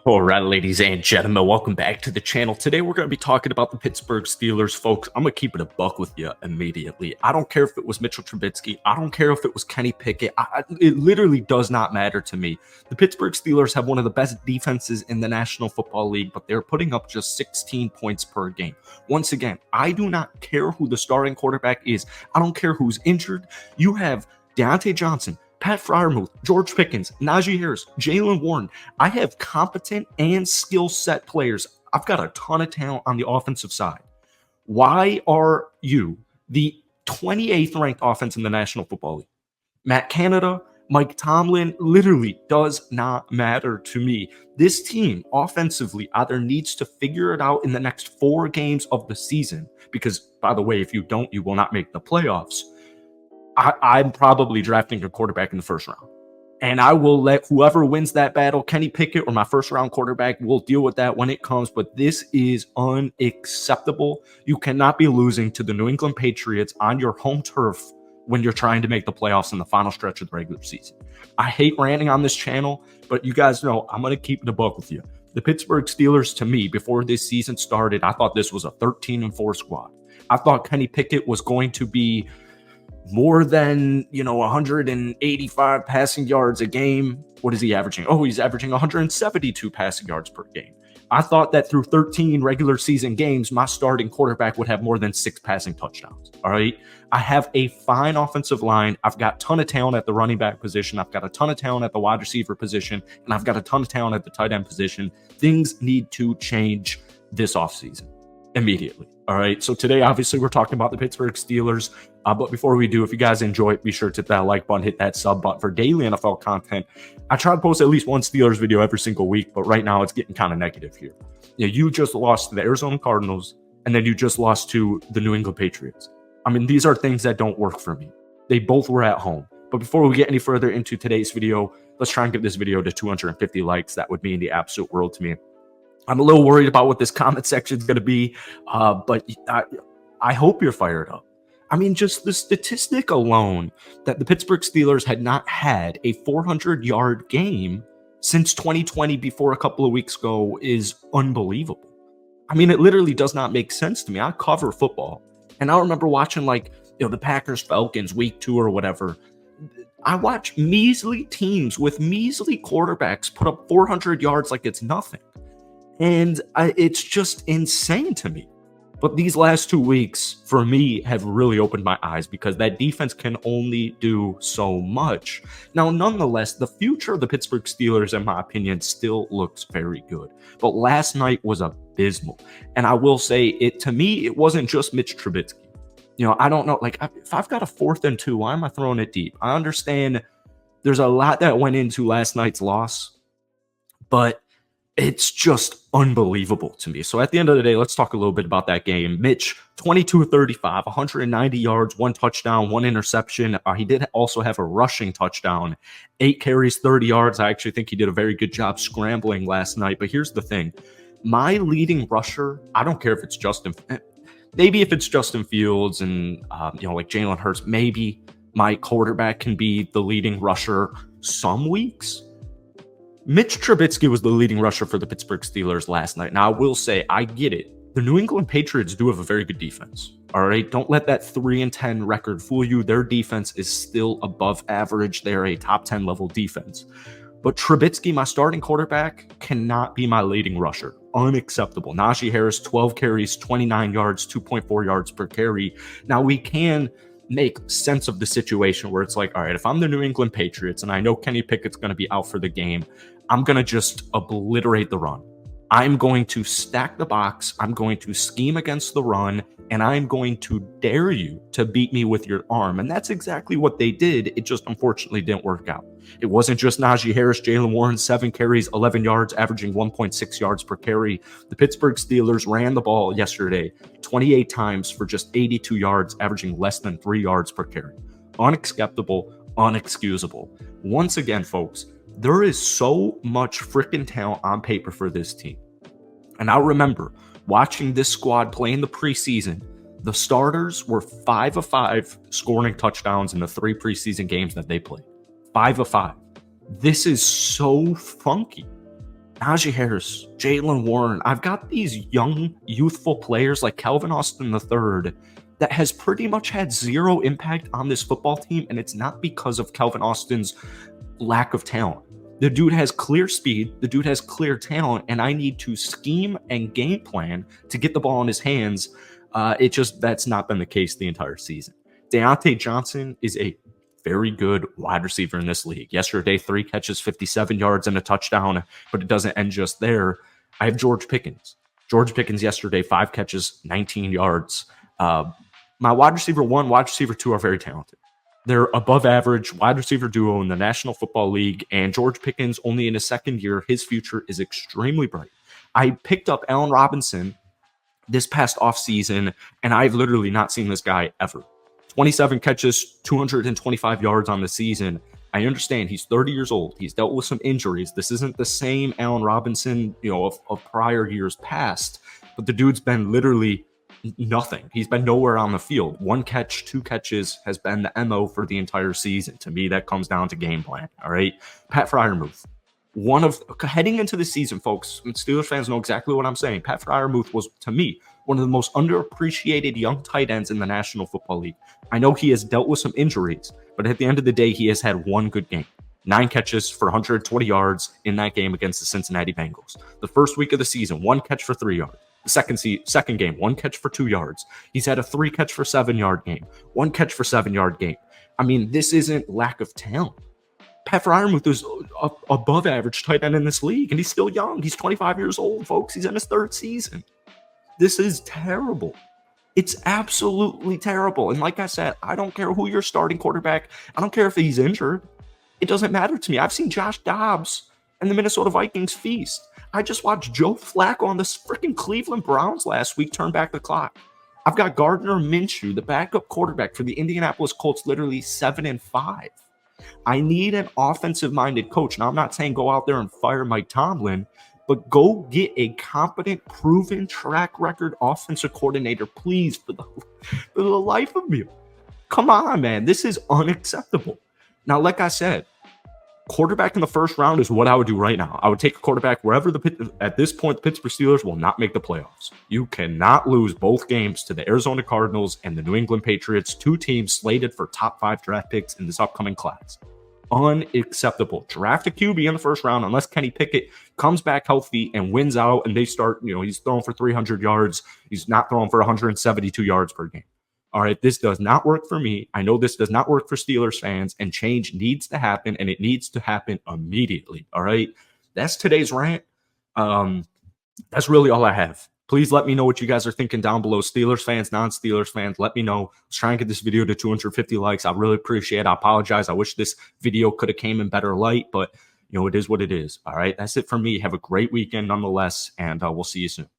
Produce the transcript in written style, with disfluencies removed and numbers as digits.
All right, ladies and gentlemen, welcome back to the channel. Today, we're going to be talking about the Pittsburgh Steelers, folks. I'm going to keep it a buck with you immediately. I don't care if it was Mitchell Trubisky. I don't care if it was Kenny Pickett. It literally does not matter to me. The Pittsburgh Steelers have one of the best defenses in the National Football League, but they're putting up just 16 points per game. Once again, I do not care who the starting quarterback is. I don't care who's injured. You have Deontay Johnson, Pat Freiermuth, George Pickens, Najee Harris, Jalen Warren. I have competent and skill set players. I've got a ton of talent on the offensive side. Why are you the 28th ranked offense in the National Football League? Matt Canada, Mike Tomlin, literally does not matter to me. This team offensively either needs to figure it out in the next 4 games of the season, because, by the way, if you don't, you will not make the playoffs. I'm probably drafting a quarterback in the first round. And I will let whoever wins that battle, Kenny Pickett or my first round quarterback, will deal with that when it comes. But this is unacceptable. You cannot be losing to the New England Patriots on your home turf when you're trying to make the playoffs in the final stretch of the regular season. I hate ranting on this channel, but you guys know I'm going to keep it a buck with you. The Pittsburgh Steelers, to me, before this season started, I thought this was a 13-4 squad. I thought Kenny Pickett was going to be more than, 185 passing yards a game. What is he averaging? Oh, he's averaging 172 passing yards per game. I thought that through 13 regular season games, my starting quarterback would have more than 6 passing touchdowns. All right. I have a fine offensive line. I've got a ton of talent at the running back position. I've got a ton of talent at the wide receiver position, and I've got a ton of talent at the tight end position. Things need to change this offseason immediately. All right. So today, obviously, we're talking about the Pittsburgh Steelers. But before we do, if you guys enjoy it, be sure to hit that like button, hit that sub button for daily NFL content. I try to post at least one Steelers video every single week, but right now it's getting kind of negative here. You just lost to the Arizona Cardinals, and then you just lost to the New England Patriots. I mean, these are things that don't work for me. They both were at home. But before we get any further into today's video, let's try and get this video to 250 likes. That would mean the absolute world to me. I'm a little worried about what this comment section is going to be, but I hope you're fired up. I mean, just the statistic alone that the Pittsburgh Steelers had not had a 400-yard game since 2020 before a couple of weeks ago is unbelievable. I mean, it literally does not make sense to me. I cover football, and I remember watching the Packers-Falcons week 2 or whatever. I watch measly teams with measly quarterbacks put up 400 yards like it's nothing. And it's just insane to me. But these last 2 weeks, for me, have really opened my eyes because that defense can only do so much. Now, nonetheless, the future of the Pittsburgh Steelers, in my opinion, still looks very good. But last night was abysmal. And I will say, to me, it wasn't just Mitch Trubisky. I don't know. If I've got a 4th and 2, why am I throwing it deep? I understand there's a lot that went into last night's loss. But it's just unbelievable to me. So at the end of the day, let's talk a little bit about that game. Mitch, 22-35, 190 yards, 1 touchdown, 1 interception. He did also have a rushing touchdown, 8 carries, 30 yards. I actually think he did a very good job scrambling last night. But here's the thing. My leading rusher, I don't care if it's maybe if it's Justin Fields and, like Jalen Hurts, maybe my quarterback can be the leading rusher some weeks. Mitch Trubisky was the leading rusher for the Pittsburgh Steelers last night. Now, I will say, I get it. The New England Patriots do have a very good defense. All right? Don't let that 3-10 record fool you. Their defense is still above average. They're a top 10 level defense. But Trubisky, my starting quarterback, cannot be my leading rusher. Unacceptable. Najee Harris, 12 carries, 29 yards, 2.4 yards per carry. Now, we can make sense of the situation where it's like, all right, if I'm the New England Patriots and I know Kenny Pickett's going to be out for the game, I'm going to just obliterate the run. I'm going to stack the box. I'm going to scheme against the run, and I'm going to dare you to beat me with your arm. And that's exactly what they did. It just unfortunately didn't work out. It wasn't just Najee Harris, Jalen Warren, 7 carries, 11 yards, averaging 1.6 yards per carry. The Pittsburgh Steelers ran the ball yesterday 28 times for just 82 yards, averaging less than 3 yards per carry. Unacceptable, unexcusable. Once again, folks, there is so much freaking talent on paper for this team. And I remember watching this squad play in the preseason. The starters were 5 of 5 scoring touchdowns in the 3 preseason games that they played. 5 of 5. This is so funky. Najee Harris, Jalen Warren. I've got these young, youthful players like Calvin Austin III that has pretty much had zero impact on this football team, and it's not because of Calvin Austin's lack of talent. The dude has clear speed, the dude has clear talent, and I need to scheme and game plan to get the ball in his hands. That's not been the case the entire season. Deontay Johnson is a very good wide receiver in this league. Yesterday, 3 catches, 57 yards, and a touchdown, but it doesn't end just there. I have George Pickens. George Pickens yesterday, 5 catches, 19 yards. My wide receiver 1, wide receiver 2 are very talented. They're above average wide receiver duo in the National Football League, and George Pickens, only in his second year, his future is extremely bright. I picked up Allen Robinson this past offseason, and I've literally not seen this guy ever. 27 catches, 225 yards on the season. I understand he's 30 years old. He's dealt with some injuries. This isn't the same Allen Robinson, of prior years past, but the dude's been literally nothing. He's been nowhere on the field. 1 catch, 2 catches has been the MO for the entire season. To me, that comes down to game plan. All right. Pat Freiermuth, heading into the season, folks, Steelers fans know exactly what I'm saying. Pat Freiermuth was, to me, one of the most underappreciated young tight ends in the National Football League. I know he has dealt with some injuries, but at the end of the day, he has had 1 good game. 9 catches for 120 yards in that game against the Cincinnati Bengals. The first week of the season, 1 catch for 3 yards. The second game, 1 catch for 2 yards. He's had a 3 catch for 7-yard game, 1 catch for 7-yard game. I mean, this isn't lack of talent. Pat Freiermuth is above average tight end in this league, and he's still young. He's 25 years old, folks. He's in his 3rd season. This is terrible. It's absolutely terrible. And like I said, I don't care who your starting quarterback. I don't care if he's injured. It doesn't matter to me. I've seen Josh Dobbs and the Minnesota Vikings feast. I just watched Joe Flacco on the freaking Cleveland Browns last week turn back the clock. I've got Gardner Minshew, the backup quarterback for the Indianapolis Colts, literally 7-5. I need an offensive-minded coach. Now, I'm not saying go out there and fire Mike Tomlin, but go get a competent, proven track record offensive coordinator, please, for the life of me. Come on, man. This is unacceptable. Now, like I said, quarterback in the first round is what I would do right now. I would take a quarterback wherever at this point, the Pittsburgh Steelers will not make the playoffs. You cannot lose both games to the Arizona Cardinals and the New England Patriots, 2 teams slated for top 5 draft picks in this upcoming class. Unacceptable. Draft a QB in the first round unless Kenny Pickett comes back healthy and wins out and they start, he's throwing for 300 yards. He's not throwing for 172 yards per game. All right, this does not work for me. I know this does not work for Steelers fans, and change needs to happen, and it needs to happen immediately. All right, that's today's rant. That's really all I have. Please let me know what you guys are thinking down below. Steelers fans, non-Steelers fans, let me know. Let's try and get this video to 250 likes. I really appreciate it. I apologize. I wish this video could have came in better light, but it is what it is. All right, that's it for me. Have a great weekend nonetheless, and we'll see you soon.